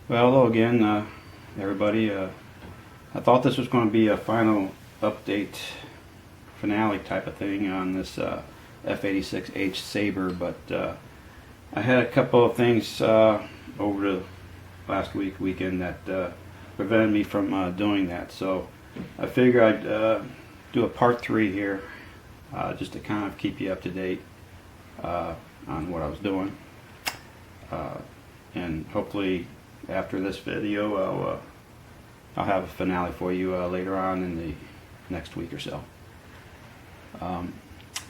Well, hello again, everybody. I thought this was going to be a final update, finale type of thing on this F86H Sabre, but I had a couple of things over the last weekend that prevented me from doing that. So I figure I'd do a part 3 here, just to kind of keep you up to date on what I was doing, and hopefully after this video I'll have a finale for you later on in the next week or so.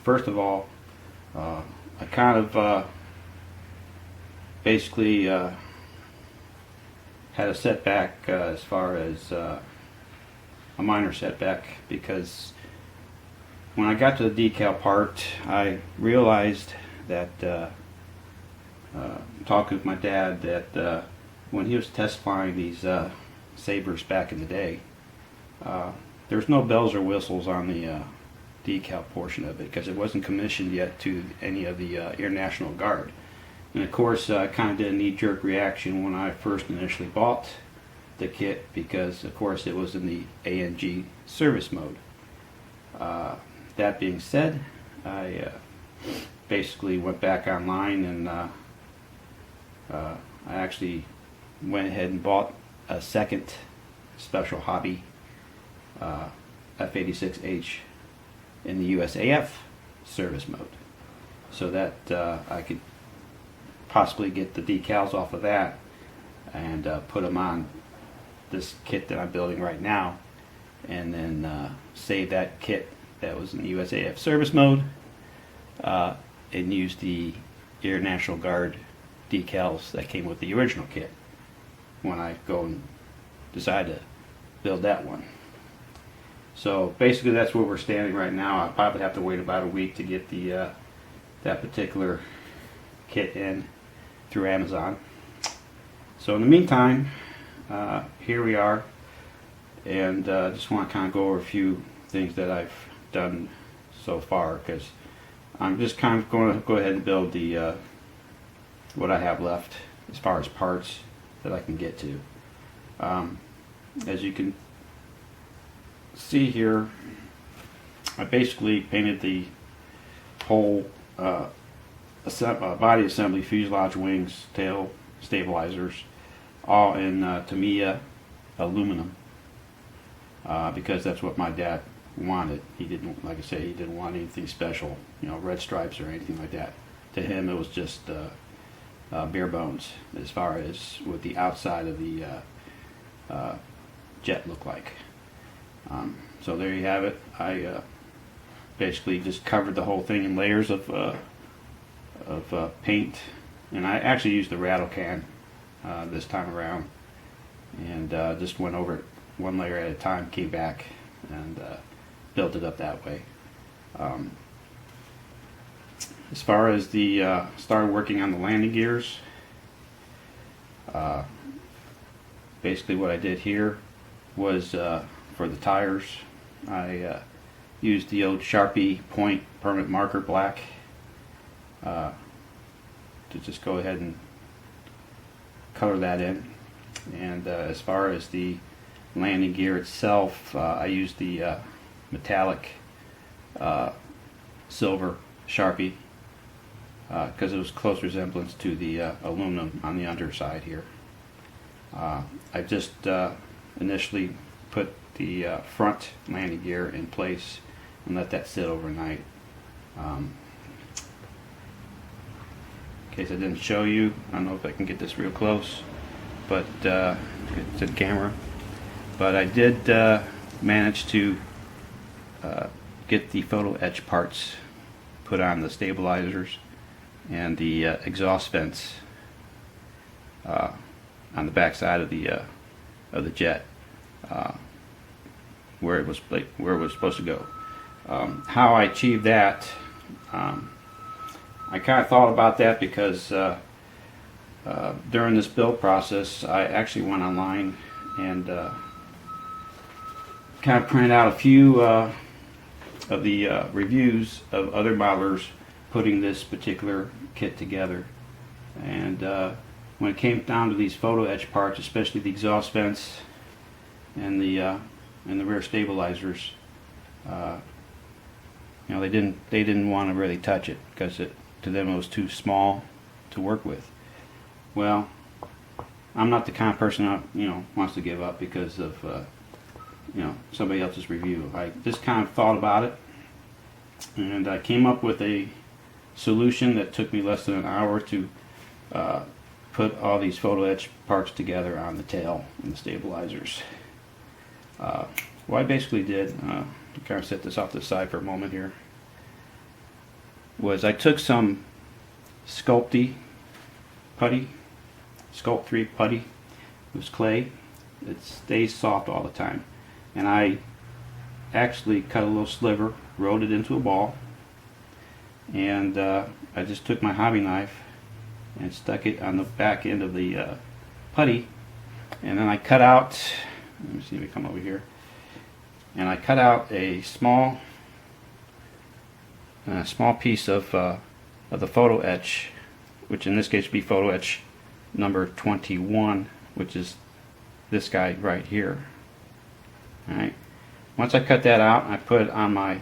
First of all, I kind of basically had a setback as far as a minor setback, because when I got to the decal part I realized that talking with my dad, that when he was test flying these Sabres back in the day, there's no bells or whistles on the decal portion of it, because it wasn't commissioned yet to any of the Air National Guard. And of course I kind of did a knee-jerk reaction when I first initially bought the kit, because of course it was in the ANG service mode. That being said, I basically went back online and I actually went ahead and bought a second special hobby F86H in the USAF service mode, so that I could possibly get the decals off of that and put them on this kit that I'm building right now, and then save that kit that was in the USAF service mode and use the Air National Guard decals that came with the original kit when I go and decide to build that one. So basically that's where we're standing right now. I'll probably have to wait about a week to get the that particular kit in through Amazon. So in the meantime, here we are, and just want to kind of go over a few things that I've done so far, because I'm just kind of going to go ahead and build the what I have left as far as parts that I can get to. As you can see here, I basically painted the whole body assembly, fuselage, wings, tail, stabilizers, all in Tamiya aluminum, because that's what my dad wanted. He didn't, like I said, he didn't want anything special, you know, red stripes or anything like that. To him it was just bare bones as far as what the outside of the jet looked like. So there you have it. I basically just covered the whole thing in layers of paint, and I actually used the rattle can this time around, and just went over it one layer at a time, came back and built it up that way. As far as the started working on the landing gears, basically what I did here was for the tires, I used the old Sharpie Point permanent marker black to just go ahead and color that in. And as far as the landing gear itself, I used the metallic silver Sharpie, because it was close resemblance to the aluminum on the underside here. I just initially put the front landing gear in place and let that sit overnight. In case I didn't show you, I don't know if I can get this real close, but it's in camera. But I did manage to get the photo etch parts put on the stabilizers and the exhaust vents on the back side of the jet, where it was supposed to go. How I achieved that, I kind of thought about that because during this build process I actually went online and kind of printed out a few of the reviews of other modelers putting this particular kit together, and when it came down to these photo etch parts, especially the exhaust vents and the rear stabilizers, you know, they didn't want to really touch it because to them it was too small to work with. Well, I'm not the kind of person that, you know, wants to give up because of you know, somebody else's review. I just kind of thought about it, and I came up with a solution that took me less than an hour to put all these photo etch parts together on the tail and the stabilizers. What I basically did, to kind of set this off to the side for a moment here, was I took some Sculpt 3 putty. It was clay. It stays soft all the time. And I actually cut a little sliver, rolled it into a ball, and I just took my hobby knife and stuck it on the back end of the putty, and then I cut out, let me see if we come over here, and I cut out a small piece of the photo etch, which in this case would be photo etch number 21, which is this guy right here. Alright, once I cut that out, I put it on my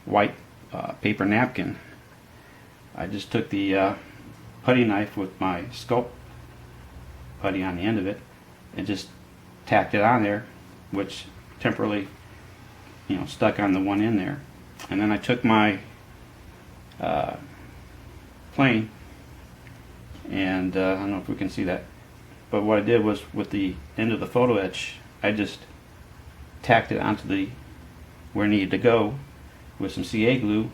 white paper napkin. I just took the putty knife with my Sculpt putty on the end of it and just tacked it on there, which temporarily, you know, stuck on the one end there. And then I took my plane, and I don't know if we can see that, but what I did was with the end of the photo etch, I just tacked it onto where it needed to go with some CA glue,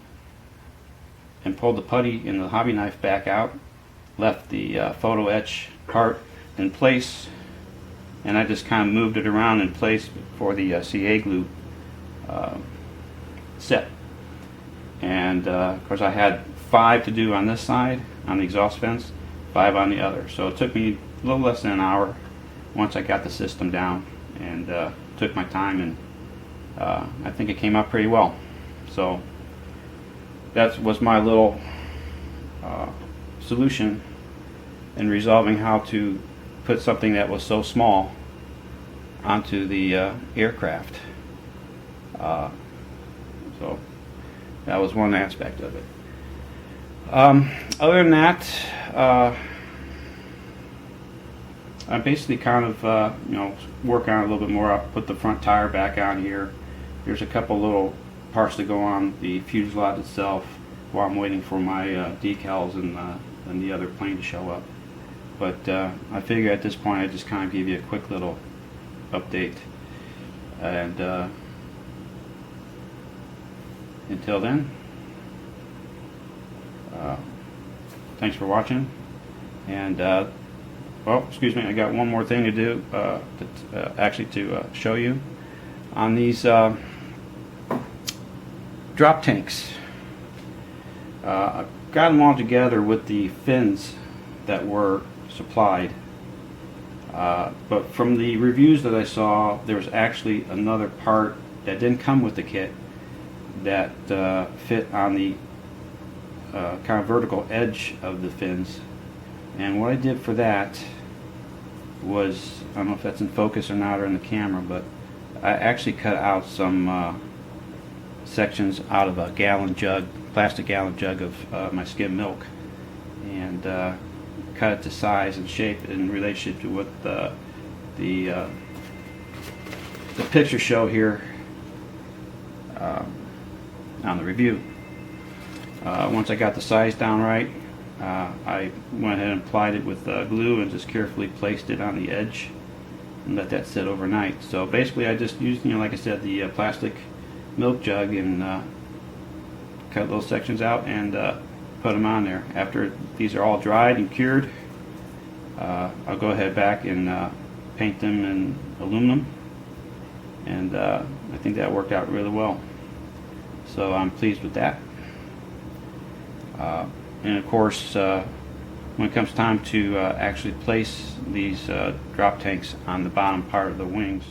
and pulled the putty and the hobby knife back out, left the photo etch part in place, and I just kind of moved it around in place for the CA glue set. And of course I had 5 to do on this side on the exhaust vents, 5 on the other, so it took me a little less than an hour once I got the system down, and took my time, and I think it came out pretty well. So that was my little solution in resolving how to put something that was so small onto the aircraft. So that was one aspect of it. Other than that, I basically kind of you know, work on it a little bit more. I'll put the front tire back on here. There's a couple little parts that go on the fuselage itself while I'm waiting for my decals and the other plane to show up. But I figure at this point I just kind of give you a quick little update, and until then, thanks for watching. And well, excuse me, I got one more thing to do, actually to show you on these drop tanks. I got them all together with the fins that were supplied, but from the reviews that I saw, there was actually another part that didn't come with the kit that fit on the kind of vertical edge of the fins. And what I did for that was, I don't know if that's in focus or not, or in the camera, but I actually cut out some sections out of a gallon jug, plastic gallon jug of my skim milk, and cut it to size and shape in relationship to what the pictures show here on the review. Once I got the size down right, I went ahead and applied it with glue and just carefully placed it on the edge and let that sit overnight. So basically I just used, you know, like I said, the plastic milk jug, and cut those sections out and put them on there. After these are all dried and cured, I'll go ahead back and paint them in aluminum, and I think that worked out really well. So I'm pleased with that. And of course, when it comes time to actually place these drop tanks on the bottom part of the wings,